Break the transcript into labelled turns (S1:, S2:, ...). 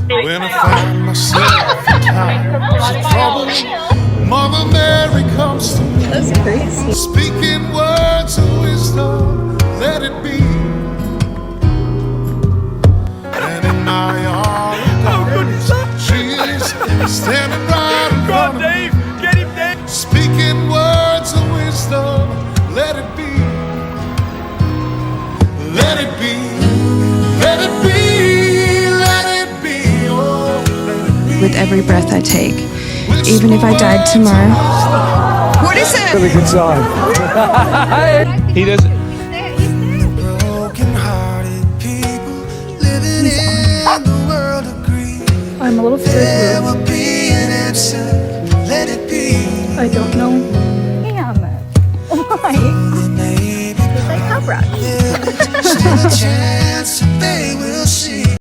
S1: When I find myself in times of trouble, Mother Mary comes to me.
S2: That's crazy.
S1: Speaking words of wisdom, let it be. And in my arms, she is standing right in front of me.
S3: Get him, Dave!
S1: Speaking words of wisdom, let it be. Let it be. Let it be. Let it be. Oh, let it be.
S4: With every breath I take, even if I died tomorrow. What is it?
S3: Really good song. He doesn't.
S1: Broken-hearted people living in the world agree.
S2: I'm a little
S1: There
S2: scared.
S1: will be an answer. Let it be.
S2: I don't know. Damn it. Why?
S1: Maybe
S2: It's like pop rock.
S1: still a chance they will